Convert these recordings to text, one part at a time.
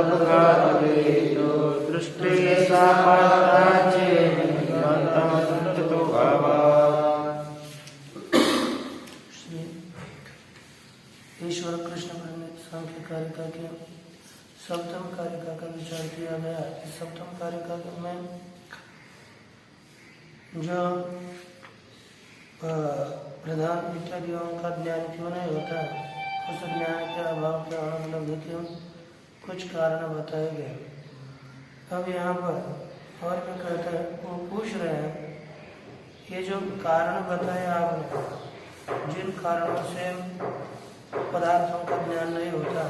सर्वप्रकारवेदो दृष्टे सापात्राचे निमित्तमतो भावात्। ईश्वर कृष्ण परिणित सांख्य कारिका के सप्तम कारिका का विचार किया गया। इस सप्तम कारिका में जो प्रधान इत्यादियों का ज्ञान क्यों नहीं होता, उस ज्ञान के अभाव के अनुपलब्धि क्यों, कुछ कारण बताए गए। अब यहाँ पर और भी कहते हैं, वो पूछ रहे हैं, ये जो कारण बताए आपने, जिन कारणों से पदार्थों का ज्ञान नहीं होता,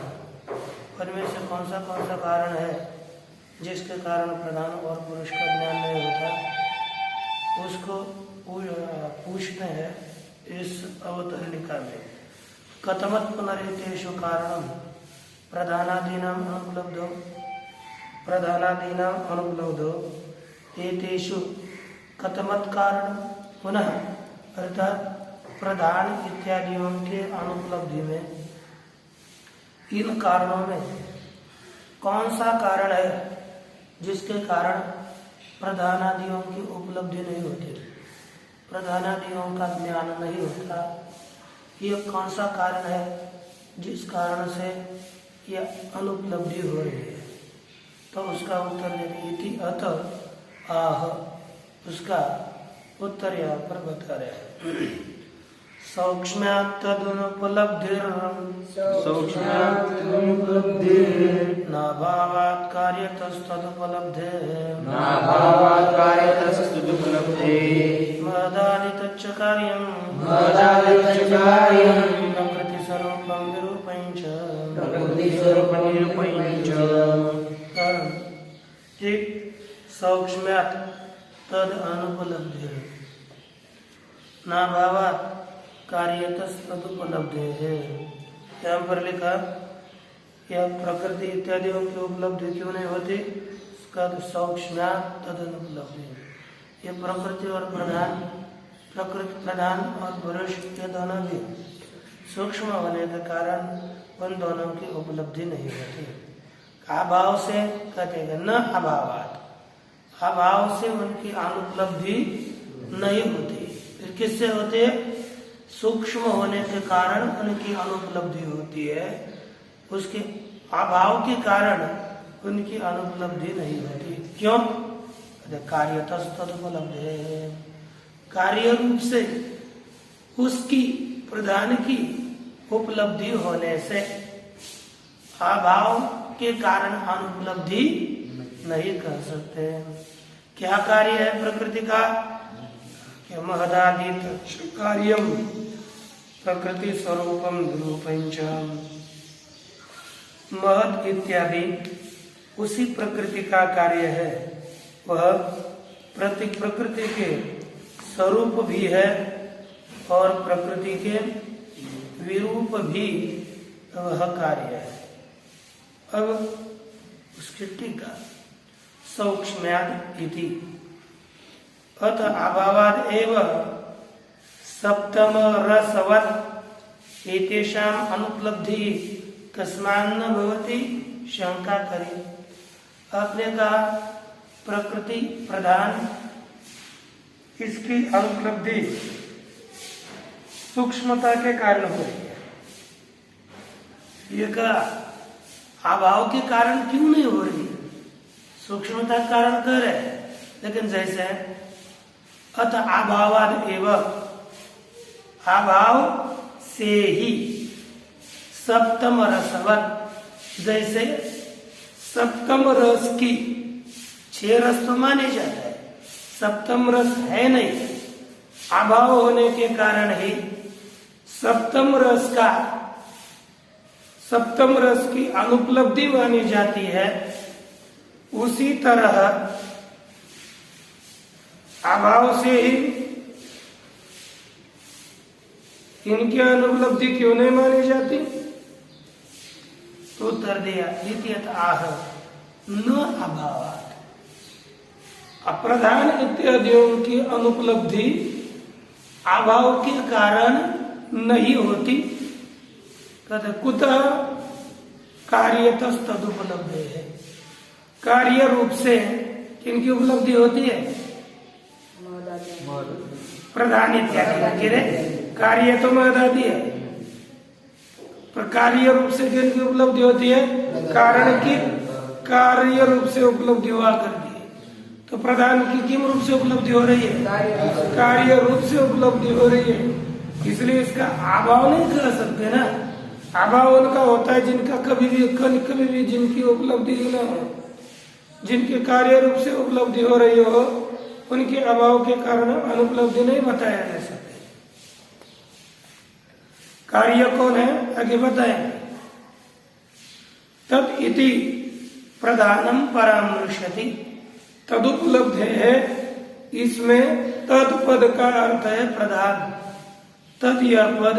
उनमें से कौन सा कारण है जिसके कारण प्रधान और पुरुष का ज्ञान नहीं होता, उसको पूछते हैं इस अवतरणिका में। कथमत पुनरेतेषु कारणम प्रधानादीनाम अनुपलब्धो एतेषु कथमत कारण पुनः, अर्थात प्रधान इत्यादियों के अनुपलब्धि में इन कारणों में कौन सा कारण है जिसके कारण प्रधानादियों की उपलब्धि नहीं होती, प्रधानादियों का ज्ञान नहीं होता। ये कौन सा कारण है जिस कारण से यह अनुपलब्धि हो रही है। तो उसका उत्तर देते अत आह, उसका उत्तर यहाँ पर बता रहे हैं। सौक्ष्म्यात्तदनुपलब्धिर् नाभावात् कार्यतस्तदुपलब्धेः महदादितच्च कार्यं प्रकृतिस्वरूपं निरूपञ्च। सौक्ष्म्यात् तद अनुपलब्धिर् नाभावात् कार्यतस्तदुपलब्धेः। यहाँ पर लिखा यह प्रकृति इत्यादियों की उपलब्धि क्यों नहीं होती, इसका सौक्ष्म्यात् तद अनुपलब्धि। ये प्रकृति और प्रधान, प्रकृति प्रधान और पुरुष, ये दोनों भी सूक्ष्म होने के कारण उन दोनों की उपलब्धि नहीं होती। अभाव से कहते हैं न अभावात्, अभाव से उनकी अनुपलब्धि नहीं होती। फिर किससे होती है? सूक्ष्म होने के कारण उनकी अनुपलब्धि होती है, उसके अभाव के कारण उनकी अनुपलब्धि नहीं होती। क्यों? कार्यतस्तदुपलब्ध है, कार्य रूप से उसकी प्रधान की उपलब्धि होने से अभाव के कारण अनुपलब्धि नहीं कर सकते। क्या कार्य है प्रकृति का? महदादित कार्यम प्रकृति स्वरूपम निरूपञ्च। महद इत्यादि उसी प्रकृति का कार्य है, वह प्रकृति के स्वरूप भी है और प्रकृति के विरूप भी वह कार्य है। अब उसकी टीका सौक्ष्म्याद इति अत अभावाद एव सप्तम रसवत् एतेषाम अनुपलब्धि कस्मान्न भवति शंका करी। आपने कहा प्रकृति प्रधान, इसकी अनुपलब्धि सूक्ष्मता के कारण हो रही है। ये कहा अभाव के कारण क्यों नहीं हो रही, सूक्ष्मता के कारण कर है। लेकिन जैसे अत अभावाद एवं, अभाव से ही सप्तम रसवत, जैसे सप्तम रस की 6 रस तो माने जाता है, सप्तम रस है नहीं, अभाव होने के कारण ही सप्तम रस की अनुपलब्धि मानी जाती है। उसी तरह अभाव से ही इनकी अनुपलब्धि क्यों नहीं मानी जाती? तो उत्तर दिया इत्यत आह न अभावात्, अप्रधान इत्यादियों की अनुपलब्धि अभाव के कारण नहीं होती। कहते कुतः कार्यतः तदुपलब्ध है। कार्य रूप से किनकी उपलब्धि होती है? प्रधान इत्यादि कार्य तो महदादी है, पर कार्य रूप से किनकी उपलब्धि होती है? कारण की कार्य रूप से उपलब्धि हुआ करती है। तो प्रधान की किम रूप से उपलब्धि हो रही है? कार्य रूप से उपलब्धि हो रही है, इसलिए इसका अभाव नहीं कह सकते ना। अभाव उनका होता है जिनका कभी भी जिनकी उपलब्धि न हो, जिनके कार्य रूप से उपलब्धि हो रही हो, उनके अभाव के कारण अनुपलब्धि नहीं बताया जा सकती। कार्य कौन है आगे बताएं। तद इति प्रधानम परामर्शति, तदुपलब्ध है, इसमें तद पद का अर्थ है प्रधान। तद यह पद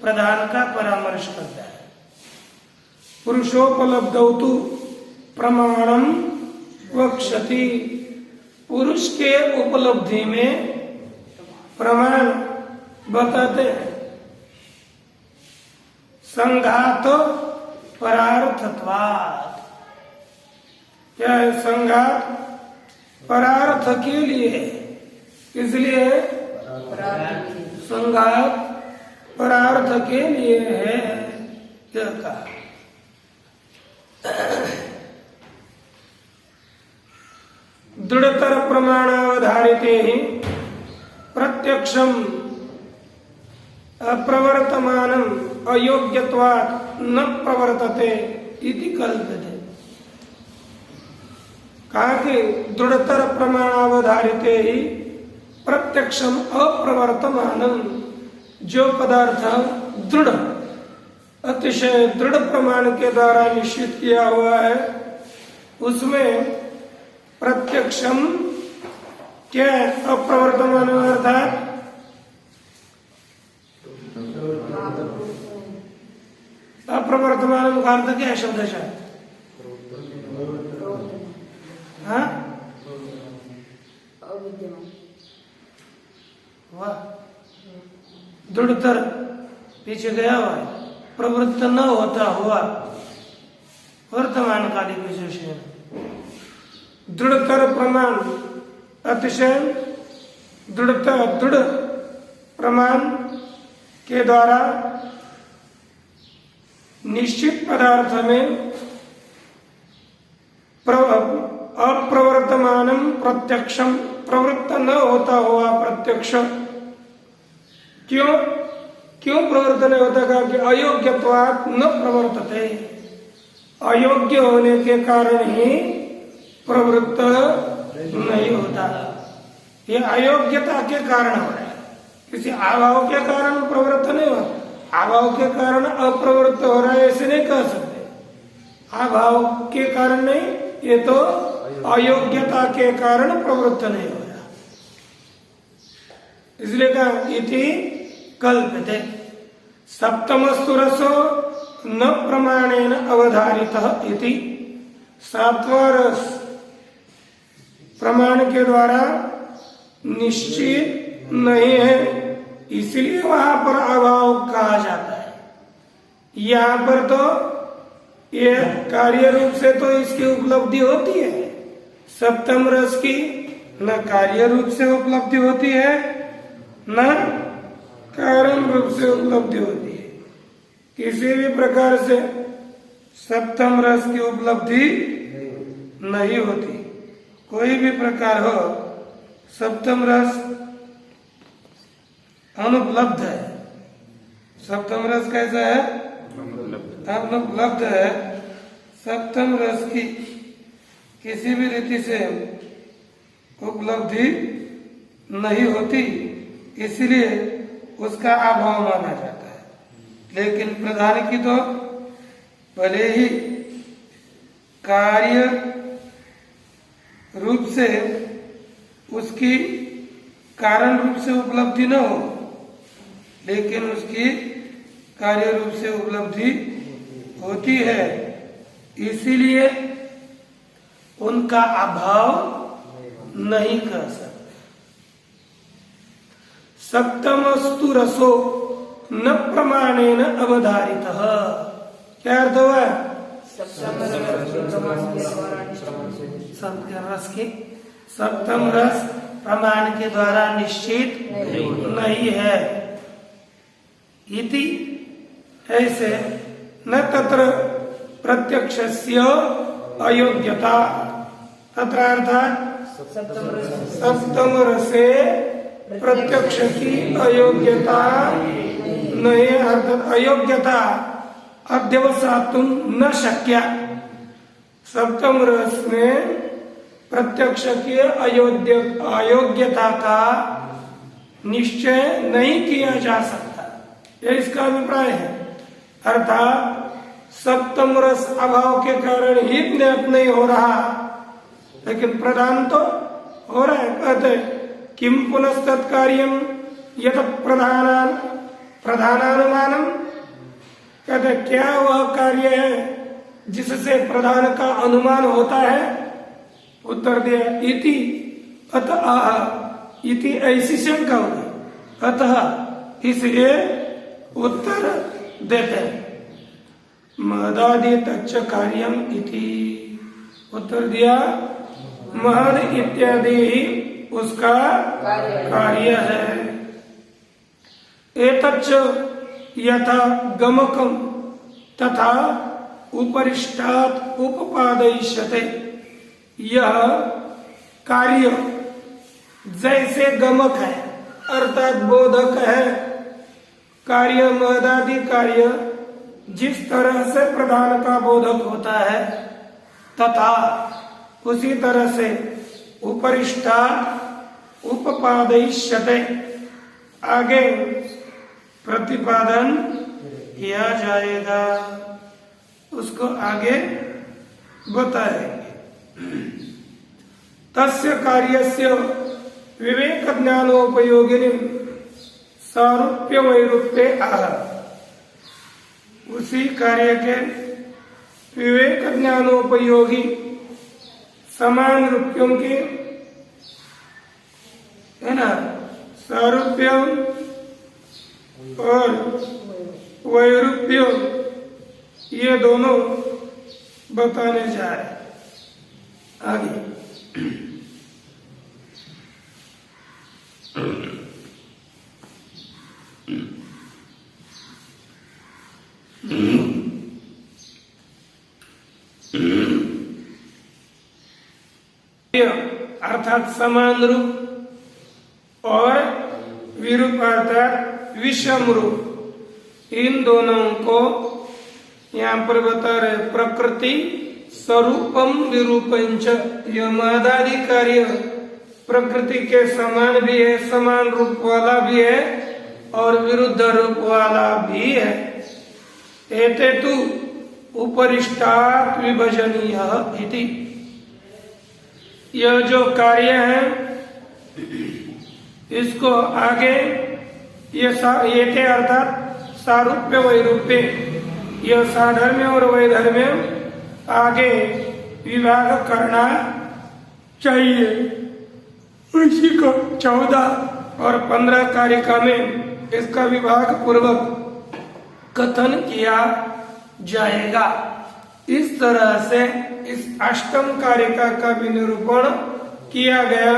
प्रधान का परामर्श करता है। पुरुषोपलब्धौ प्रमाणम वक्षति, पुरुष के उपलब्धि में प्रमाण बताते हैं। संघात परार्थत्वात्, क्या है? संघात परार्थ के लिए, इसलिए संघात परार्थ के लिए है यह कहा। दृढ़तर प्रमाणावधारिते ही प्रत्यक्षम अप्रवर्तमानम अयोग्यत्वात् न प्रवर्तते इति कल्प्यते। कहा कि दृढ़तर प्रमाणावधारिते ही प्रत्यक्षम अप्रवर्तमानम, जो पदार्थ दृढ़ अतिशय दृढ़ प्रमाण के द्वारा निश्चित किया हुआ है, उसमें प्रत्यक्षम क्या है? अप्रवर्तमान अर्थात अप्रवर्तमान का अर्थ क्या है? शब्दशः वाह, दृढ़तर पीछे गया हुआ है, प्रवृत्त न होता हुआ वर्तमान कालिक विशेषण। दृढ़तर प्रमाण अतिशय दृढ़ प्रमाण के द्वारा निश्चित पदार्थ में अप्रवर्तमानम प्रत्यक्षम, प्रवृत्त न होता हुआ प्रत्यक्ष। क्यों प्रवृत्त नहीं होता? कहा कि अयोग्यत्वात् न प्रवर्तते, अयोग्य होने के कारण ही प्रवृत्त नहीं होता। ये अयोग्यता के कारण हो रहा है, किसी अभाव के कारण प्रवृत्त नहीं हो, अभाव के कारण अप्रवृत्त हो रहा है ऐसे नहीं कह सकते। अभाव के कारण नहीं, ये तो अयोग्यता के कारण प्रवृत्त नहीं हो रहा, इसलिए कहा इति कल्प्यते। सप्तमस्तु रसो न प्रमाणेन अवधारितः इति, सातवां रस प्रमाण के द्वारा निश्चित नहीं है, इसलिए वहां पर अभाव कहा जाता है। यहाँ पर तो ये कार्य रूप से तो इसकी उपलब्धि होती है, सप्तम रस की न कार्य रूप से उपलब्धि होती है न कारण रूप से उपलब्धि होती है। किसी भी प्रकार से सप्तम रस की उपलब्धि नहीं होती, कोई भी प्रकार हो, सप्तम रस अनुपलब्ध है। सप्तम रस कैसा है? अनुपलब्ध है। सप्तम रस की किसी भी रीति से उपलब्धि नहीं होती, इसलिए उसका अभाव माना जाता है। लेकिन प्रधान की तो भले ही कार्य रूप से उसकी कारण रूप से उपलब्धि न हो, लेकिन उसकी कार्य रूप से उपलब्धि होती है, इसीलिए उनका अभाव नहीं कर सकते। सप्तमस्तु रसो न प्रमाणेन अवधारितः, क्या अर्थ हुआ? सप्तम रस प्रमाण के द्वारा निश्चित नहीं है। इति ऐसे न तत्र प्रत्यक्षस्य अयोग्यता, तत्र अर्थात सप्तम रसे प्रत्यक्ष की अयोग्यता नहीं, अर्थात अयोग्यता अध्यवसातुम न शक्य। सप्तम रस में प्रत्यक्ष की अयोग्यता का निश्चय नहीं किया जा सकता, यह इसका अभिप्राय है। अर्थात सप्तम रस अभाव के कारण ही ज्ञात नहीं हो रहा, लेकिन प्रधान तो हो रहा है। कहते किम पुनस्तत्कार्यम यत प्रधानानुमानम, कहते क्या वह कार्य है जिससे प्रधान का अनुमान होता है। उत्तर दिया इति अतः, इति ऐसी शंका होगी, अतः इसलिए उत्तर देते हैं महदादि तच्च कार्यम इति। उत्तर दिया महद इत्यादि ही उसका कार्य है। एतच्च यथा गमकम तथा उपरिष्टात् उपपादयिष्यते, यह कार्य जैसे गमक है अर्थात बोधक है। कार्य महदादि कार्य जिस तरह से प्रधान का बोधक होता है तथा उसी तरह से उपरिष्टात् उपपादयिष्यते, आगे प्रतिपादन किया जाएगा, उसको आगे बताएंगे। तस्य कार्यस्य विवेक ज्ञानोपयोगिनी सारूप्य वैरूप्ये आह, उसी कार्य के विवेक ज्ञानोपयोगी समान रूपियों के, है ना, सारूप्यम और वैरूप्य, ये दोनों बताने जा रहे आगे। अर्थात समान रूप और विरूप अर्थात विषम रूप, इन दोनों को यहाँ पर बता रहे। प्रकृति स्वरूपम विरूपंच, यह महदादि कार्य प्रकृति के समान भी है, समान रूप वाला भी है और विरुद्ध रूप वाला भी है। एते तु उपरिष्टात् विभजनीयः इति, यह जो कार्य है इसको आगे ये अर्थात सारूप्य वैरूप्य, यह साधर्म्य और वैधर्म्य आगे विभाग करना चाहिए। इसी को 14 और 15 कारिका में इसका विभाग पूर्वक कथन किया जाएगा। इस तरह से इस अष्टम कारिका का भी निरूपण किया गया।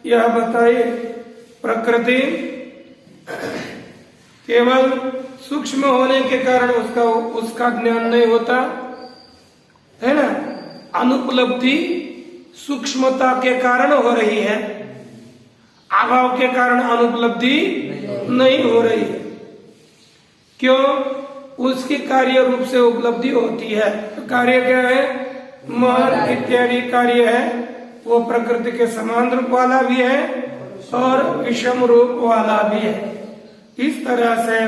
यह बताइए प्रकृति केवल सूक्ष्म होने के कारण उसका ज्ञान नहीं होता है ना, अनुपलब्धि सूक्ष्मता के कारण हो रही है, अभाव के कारण अनुपलब्धि नहीं हो रही है। क्यों? उसकी कार्य रूप से उपलब्धि होती है। तो कार्य क्या है? महद इत्यादि कार्य है, वो प्रकृति के समान रूप वाला भी है और विषम रूप वाला भी है। इस तरह से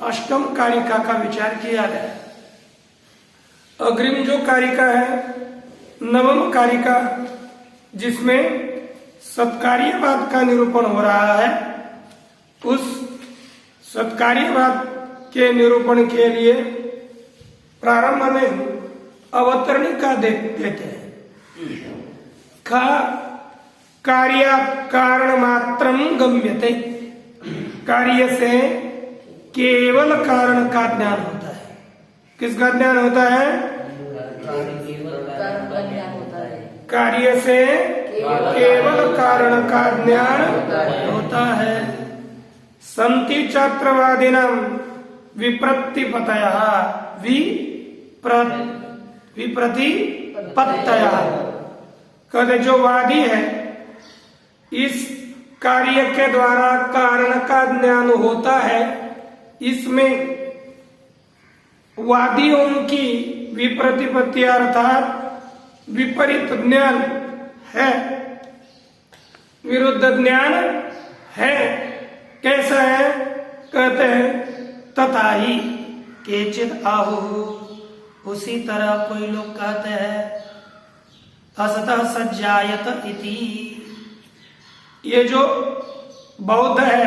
अष्टम कारिका का विचार किया गया। अग्रिम जो कारिका है नवम कारिका, जिसमें सत्कार्यवाद का निरूपण हो रहा है, उस सत्कार्यवाद के निरूपण के लिए प्रारंभ में अवतरणिका देते हैं। कार्य कारण मात्रम गम्यते, कार्य से केवल कारण का ज्ञान होता है। किसका ज्ञान होता है? कारण का ज्ञान होता है। कार्य से केवल कारण का ज्ञान होता है। संति छात्रवादिनां विप्रतिपत्तयः विप्रतिपत्तयः। कहते जो वादी है इस कार्य के द्वारा कारण का ज्ञान होता है, इसमें वादियों की विप्रतिपत्ति अर्थात विपरीत ज्ञान है, विरुद्ध ज्ञान है। कैसा है? कहते हैं तथा ही केचित आहु, उसी तरह कोई लोग कहते हैं असतः सज्जायत इति। ये जो बौद्ध है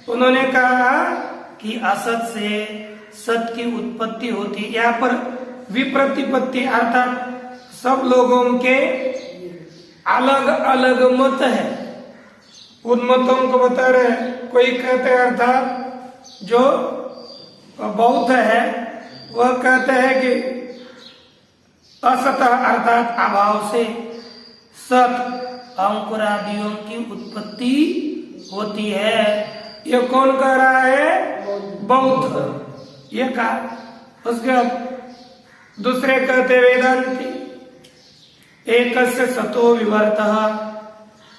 उन्होंने कहा कि असत से सत की उत्पत्ति होती है। यहाँ पर विप्रतिपत्ति अर्थात सब लोगों के अलग अलग मत है, उन मतों को बता रहे हैं। कोई कहते हैं अर्थात जो बौद्ध है वह कहते हैं कि असत अर्थात अभाव से सत अंकुरादियों की उत्पत्ति होती है। ये कौन कह रहा है? बौद्ध। ये कहा। उसके बाद दूसरे कहते वेदांती एकस्य सतो विवर्तः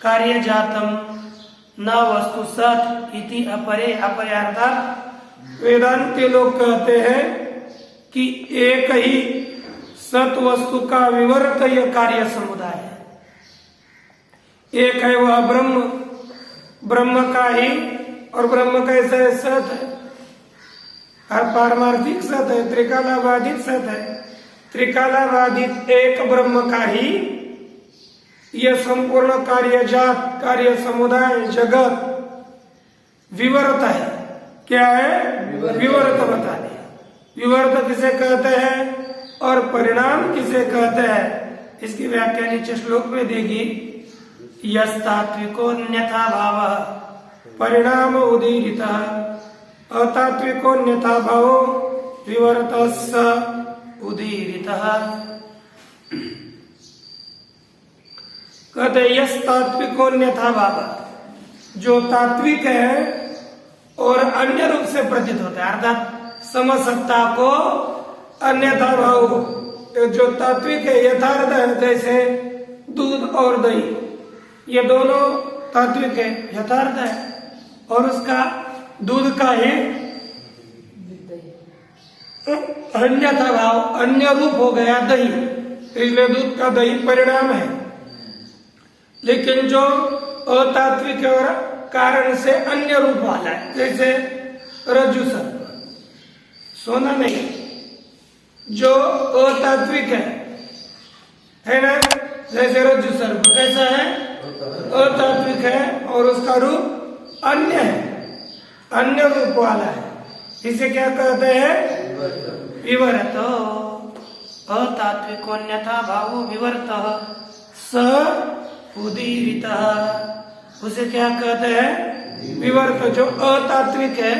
कार्य जातम न वस्तु सत इति अपरे। अपरे अर्थात वेदांती लोग कहते हैं कि एक ही सत वस्तु का विवर्त यह कार्य समुदाय है। एक है वह ब्रह्म, ब्रह्म का ही, और ब्रह्म कैसा है? सत है, और पारमार्थिक सत है, त्रिकालाबाधित सत है। त्रिकालाबाधित एक ब्रह्म का ही यह संपूर्ण कार्य जात, कार्य समुदाय, जगत विवर्त है। क्या है? विवर्त बता दिया। विवर्त किसे कहते हैं और परिणाम किसे कहते हैं, इसकी व्याख्या नीचे श्लोक में देगी। यस्तात्विकोऽन्यथा भावः परिणाम उदीरितः अतात्विकोऽन्यथा भावो विवर्तस्य उदीरितः। कहते यस्तात्विकोऽन्यथा भावः, जो तात्विक है और अन्य रूप से प्रतीत होता है, अर्थात समसत्ता को अन्यथा भाव। जो तात्विक है यथार्थ है, जैसे दूध और दही, ये दोनों तात्विक है, यथार्थ है, और उसका दूध का ही अन्यथा भाव, अन्य रूप हो गया दही, इसलिए दूध का दही परिणाम है। लेकिन जो अतात्विक और कारण से अन्य रूप वाला है, जैसे रज्जु सर्प, सोना नहीं, जो अतात्विक है ना, जैसे रज्जु सर्प कैसा है? अतात्विक है, और उसका रूप अन्य है, अन्य रूप वाला है। इसे क्या कहते हैं? विवर्त। अतात्विकोऽन्यथा भावो विवर्तः स उदीरितः। उसे क्या कहते हैं? विवर्त। जो अतात्विक है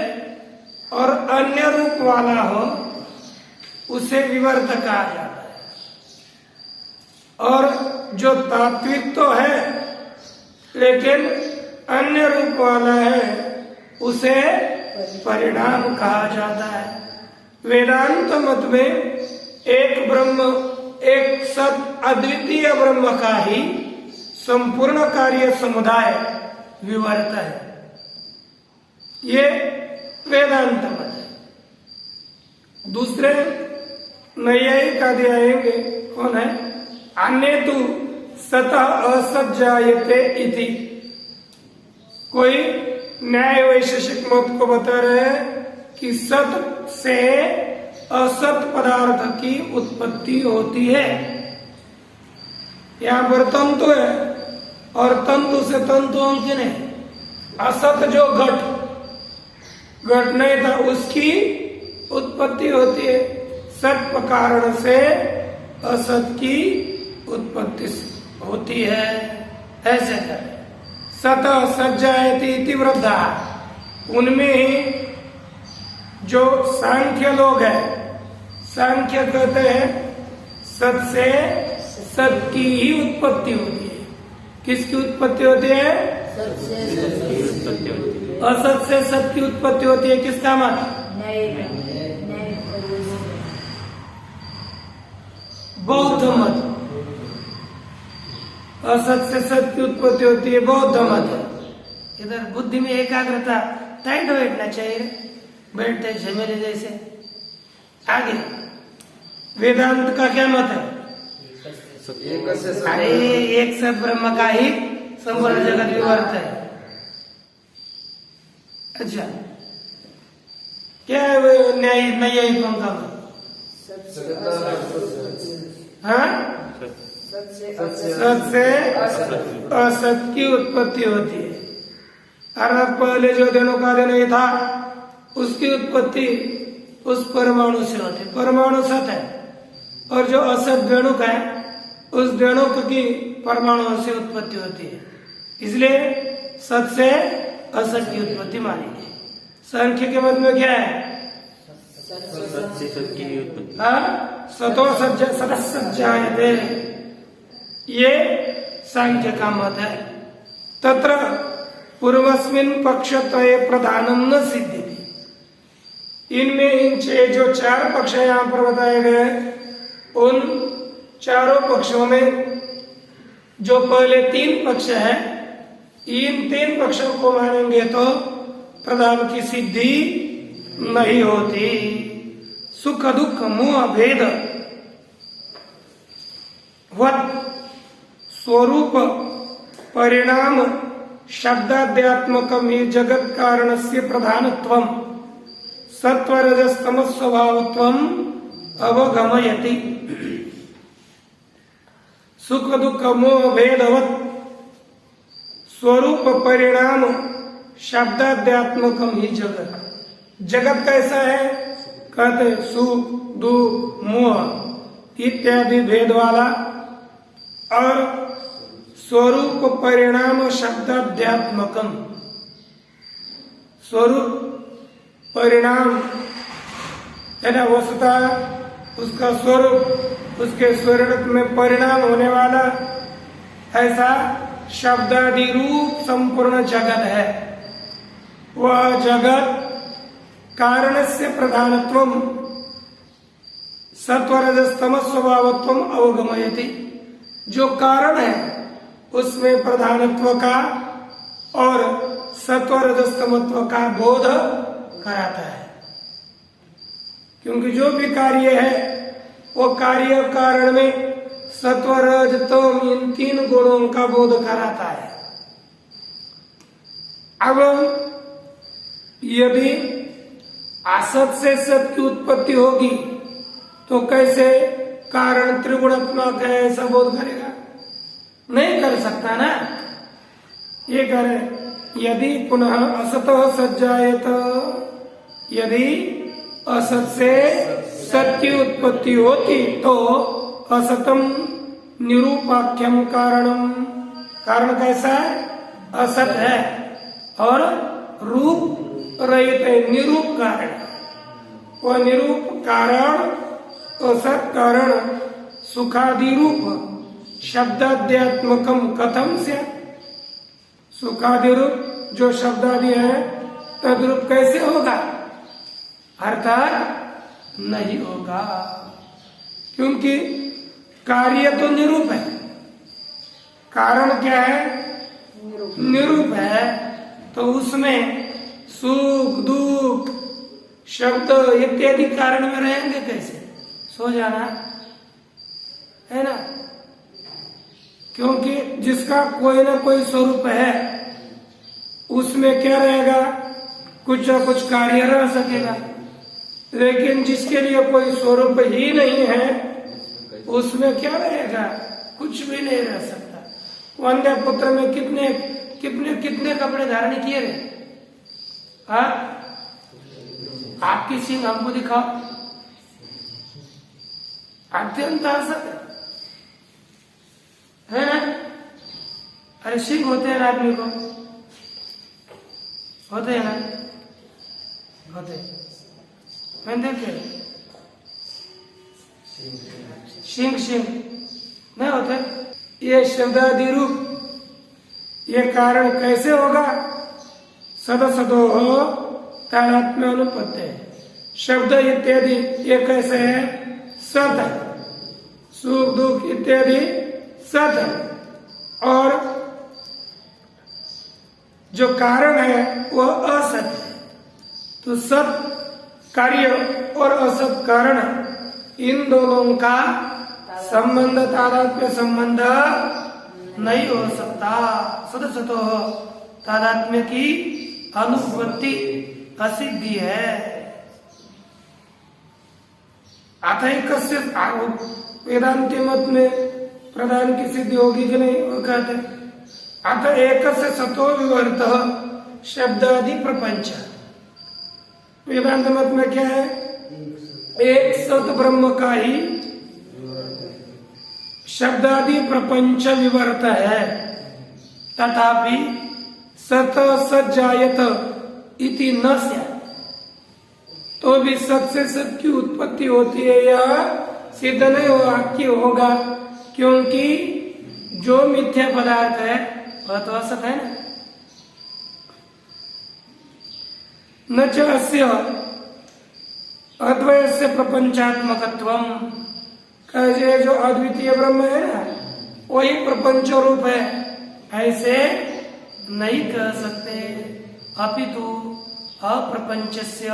और अन्य रूप वाला हो उसे विवर्त कहा जाता है, और जो तात्विक तो है लेकिन अन्य रूप वाला है उसे परिणाम कहा जाता है। वेदांत मत में एक ब्रह्म, एक सत अद्वितीय ब्रह्म का ही संपूर्ण कार्य समुदाय विवर्त है। ये वेदांत मत है। दूसरे नैयायिक आदि आएंगे, कौन है? अन्य तु सतः असत जायते इति। कोई न्याय वैशेषिक मत को बता रहे हैं कि सत से असत पदार्थ की उत्पत्ति होती है। यहाँ पर तंतु है और तंतु से तंतुओं की नहीं। असत जो घट नहीं था उसकी उत्पत्ति होती है, सत कारण से असत की उत्पत्ति होती है। ऐसे है सत सज्जायति इति वृद्धा। उनमें ही जो सांख्य लोग हैं, सांख्य कहते हैं सत से सत की ही उत्पत्ति होती है। किसकी उत्पत्ति होती है? असत से सत की उत्पत्ति होती है। किसका मत? बौद्ध मत। असत से सत की उत्पत्ति होती है, बौद्ध मत। इधर बुद्धि में एकाग्रता टाइट बैठना चाहिए, बैठते झमेले जैसे। आगे वेदांत का क्या मत है? अरे एक से ब्रह्म का ही संपूर्ण जगत विवर्त है। अच्छा, क्या है वो न्यायिकों का मत? हाँ, सत से असत की उत्पत्ति होती है। अर्थात पहले जो देणु कार्य नहीं था उसकी उत्पत्ति उस परमाणु से होती है। परमाणु सत है और जो असत वेणुक है उस वेणुक की परमाणु से उत्पत्ति होती है। इसलिए सत से असत की उत्पत्ति मानी गई। सांख्य के मत में क्या है? सतो सज्जायते, ये सांख्य का मत है। तत्र पूर्वस्मिन् पक्षत्रये प्रधानम न सिद्ध्यति। इनमें इन जो चार पक्ष यहाँ पर बताए गए, उन चारों पक्षों में जो पहले तीन पक्ष है, इन तीन पक्षों को मानेंगे तो प्रधान की सिद्धि नहीं होती। सुख दुख मोह भेद वत् स्वरूप परिणाम शब्दाद्यात्मकम ही जगत कारणस्य प्रधानत्वम सत्वरजस्तम स्वभावत्वम अवगमयति। सुख दुख मोह भेदवत् स्वरूप परिणाम शब्दाद्यात्मकम ही जगत। जगत कैसा है? कहते सुख दुख मोह इत्यादि भेद वाला, और स्वरूप परिणाम शब्दाध्यात्मकम। स्वरूप परिणाम है ना, वस्तुतः उसका स्वरूप, उसके स्वरूप में परिणाम होने वाला ऐसा शब्दादि रूप संपूर्ण जगत है। वह जगत कारण से प्रधानत्वम सत्वरजस्तम स्वभावत्वम अवगमयति। जो कारण है उसमें प्रधानत्व का और सत्वरजस्तमत्व का बोध कराता है। क्योंकि जो भी कार्य है वो कार्य कारण में सत्वरजतम इन तीन गुणों का बोध कराता है। अब यदि असत से सत की उत्पत्ति होगी तो कैसे कारण त्रिगुणात्मक है ऐसा बोध करेगा? नहीं कर सकता ना। ये करे यदि पुनः असतः सज्जायत, यदि असत से सत की उत्पत्ति होती तो असतम निरूपाख्यम कारणम। कारण कैसा है? असत है और रूप रहित है, निरूप कारण। वह निरूप कारण असत कारण सुखादि रूप शब्दाद्यात्मकम कथम से। सुखादि रूप जो शब्दादि है तद्रूप कैसे होगा? अर्थात नहीं होगा, क्योंकि कार्य तो निरूप है, कारण क्या है? निरूप है। तो उसमें सुख दुख शब्द इत्यादि कारण में रहेंगे कैसे? सो जाना है ना। क्योंकि जिसका कोई ना कोई स्वरूप है उसमें क्या रहेगा? कुछ ना कुछ कार्य रह सकेगा। लेकिन जिसके लिए कोई स्वरूप ही नहीं है उसमें क्या रहेगा? कुछ भी नहीं रह सकता। वंदे पुत्र में कितने कितने कितने कपड़े धारण किए रे? हाँ, आपकी सिंह हमको दिखाओ। अत्यंत असत है ना। अरे सिंह होते हैं ना आदमी को, होते हैं ना, होते हैं। मैंने देखे शिंग शिंग नहीं होते। ये शब्दादि रूप ये कारण कैसे होगा? सदसदो तादात्म्य अनुपत्ति। शब्द इत्यादि ये कैसे है? सत है। सुख दुख इत्यादि सत है और जो कारण है वह असत है। तो सत कार्य और असत कारण इन दोनों का संबंध तादात्म्य संबंध नहीं हो सकता। सदसतो तादात्म्य की अनुपत्ति असिद्धि है। अथैकस्य वेदांति मत में प्रधान की सिद्धि होगी कि नहीं? वो कहते अथ एकस्य सतो विवर्त शब्दादि प्रपंच। वेदांत मत में क्या है? एक सत ब्रह्म का ही शब्दादि प्रपंच विवर्त है। तथापि सत सज्जायत इति न स्यात्। तो भी सत से सत की उत्पत्ति होती है यह सिद्ध नहीं होगा, क्योंकि जो मिथ्या पदार्थ है वह तो असत है ना। न च अस्य अद्वयस्य प्रपंचात्मकत्वम। ये जो अद्वितीय ब्रह्म है ना वही प्रपंच रूप है ऐसे नहीं कह सकते। अपितु अप्रपंचस्य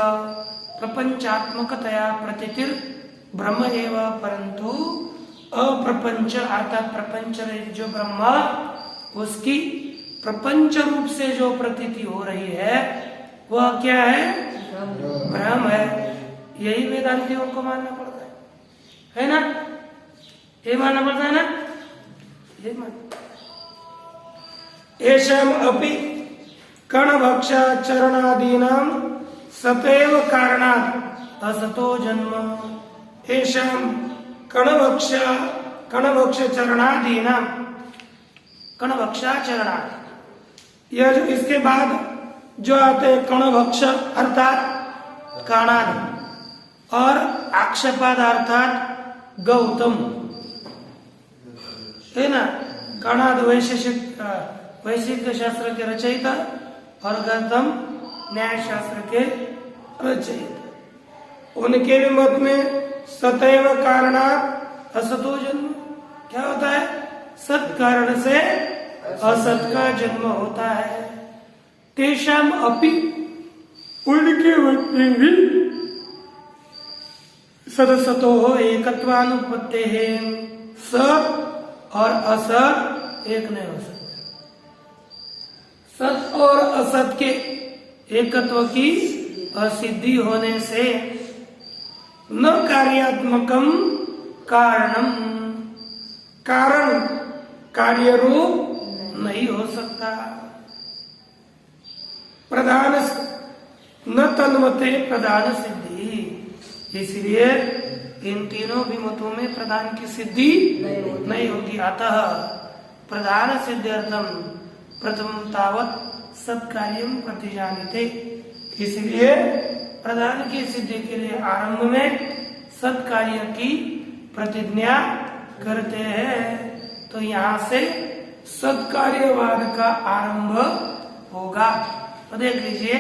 प्रपंचात्मकतया प्रतीतिर ब्रह्म एव, परंतु अप्रपंच अर्थात प्रपंच जो ब्रह्म उसकी प्रपंच रूप से जो प्रतीति हो रही है वह क्या है? ब्रह्म है। यही वेदांतियों को मानना पड़ता है ना? ये मानना पड़ता है ना? ये मान एषाम अपि कणभक्षाचरणादीनां सतैव कारणात् असतो जन्म। एषाम कणभक्षाचरणादीनां कणभक्षाचरणात् यह जो इसके बाद जो आते हैं कणभक्ष अर्थात काणादि और आक्षेपाद अर्थात गौतम है ना। काणाद वैशेषिक शास्त्र के रचयिता और गौतम न्याय शास्त्र के रचयिता। उनके भी मत में सतैव कारणात् असतो जन्म। क्या होता है? सत कारण से असत का जन्म होता है। तेषाम अपि उनके मत में भी सदसतो एकत्वानुपत्ते है। सत और असत एक नहीं हो सकते। सत और असत के एकत्व की असिद्धि होने से न कार्यात्मकम कारणम, कारण कार्य रूप नहीं हो सकता। प्रधान न तन्मते प्रधान सिद्धि। इसलिए इन तीनों भी मतों में प्रधान की सिद्धि नहीं होगी। अतः प्रधान सिद्ध्यर्थम प्रथम तावत सत्कार्यम प्रतिजानीते। इसलिए प्रधान की सिद्धि के लिए आरंभ में सत्कार्य की प्रतिज्ञा करते हैं। तो यहाँ से सत्कार्यवाद का आरंभ होगा। तो देख लीजिए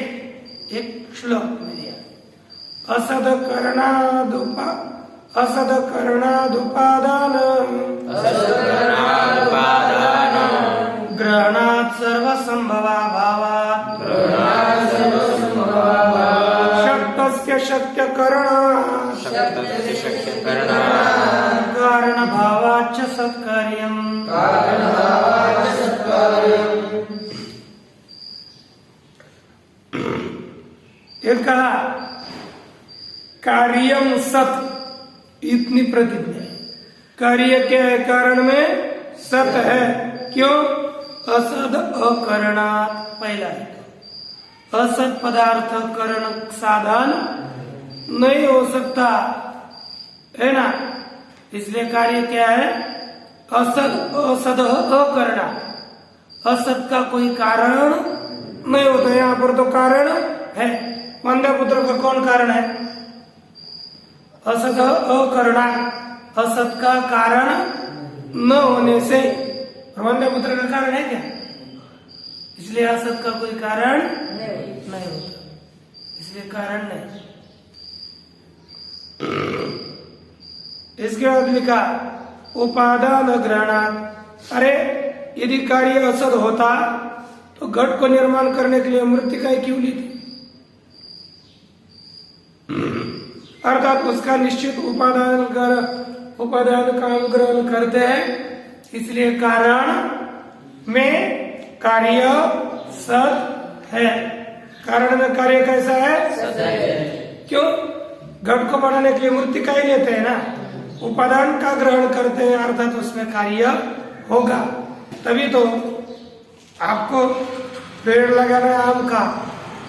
एक श्लोक में दिया असद करणादुपादान ग्रहणात् सर्वसंभवा भावात् शक्तस्य शक्य कारण भावाच्च सत्कार्यम्। एक कहा कार्यम सत इतनी प्रतिज्ञा। कार्य क्या है? कारण में सत है। क्यों? असद अकरणात्। पहला है असत पदार्थ करण साधन नहीं हो सकता है ना। इसलिए कार्य क्या है? असद अकरणात्। असत का कोई कारण नहीं होता। यहाँ पर तो कारण है। वंदे पुत्र का कौन कारण है? असद अकरणात्। असत का कारण न होने से, वन्य पुत्र का कारण है क्या? इसलिए असत का कोई कारण नहीं होता, इसलिए कारण नहीं। इसके बाद लिखा उपादान ग्रहणात्। अरे यदि कार्य असद होता तो घट को निर्माण करने के लिए मृत्तिकाएं क्यों ली थी? अर्थात उसका निश्चित उपादान का हम ग्रहण करते हैं, इसलिए कारण में कार्य सत है। कारण में कार्य कैसा है? सत है। क्यों? घट को बनाने के लिए मृत्तिकाएं लेते हैं ना, उपादान का ग्रहण करते हैं, अर्थात उसमें कार्य होगा। तभी तो आपको पेड़ लगाना है आम का,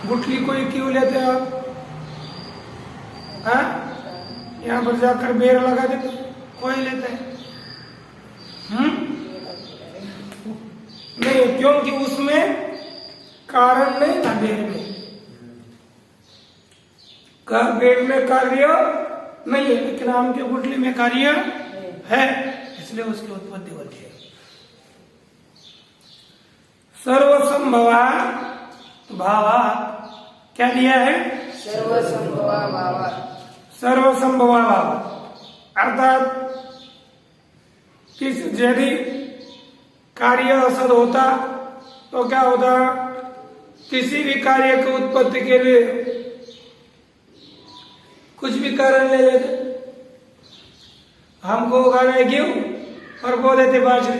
गुठली को क्यों लेते हैं आप? यहाँ पर जाकर बेर लगा देते, कोई लेते हैं? नहीं, क्योंकि उसमें कारण नहीं था। बेर में कार्य नहीं है, लेकिन आम के गुठली में कार्य है, इसलिए उसकी उत्पत्ति होती है। सर्वसंभवा भावा क्या दिया है? सर्वसंभवा भावा। सर्वसंभवा भाव अर्थात यदि कार्य असद होता तो क्या होता? किसी भी कार्य की उत्पत्ति के लिए कुछ भी कारण ले लेते। हमको उगाना है गेहूं और बो देते बाजरी,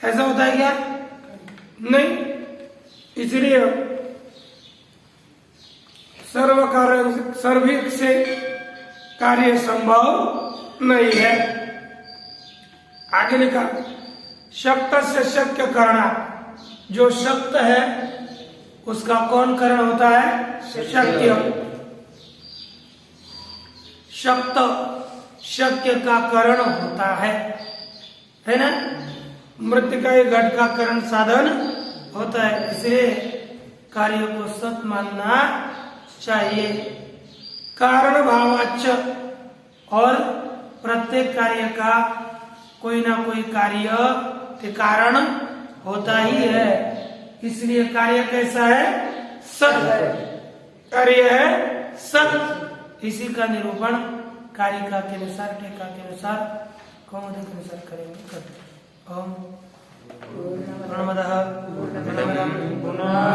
ऐसा होता है क्या? नहीं। इसलिए सर्व कारण सर्विक से कार्य संभव नहीं है। आगे लिखा शक्त से शक्य करना, जो शक्त है उसका कौन करण होता है? शक्य। शक्त शक्य का करण होता है ना? मृत्तिका घट का करण साधन होता है, इसलिए कार्य को सत मानना चाहिए। कारण भावाच्य, और प्रत्येक कार्य का कोई ना कोई कार्य के कारण होता ही है, इसलिए कार्य कैसा है? सत। कार्य है सत। इसी का निरूपण कारिका के अनुसार, टीका के अनुसार, कौमुदी के अनुसार करेंगे। ओम पूर्णमदः पूर्णमिदं पूर्णात्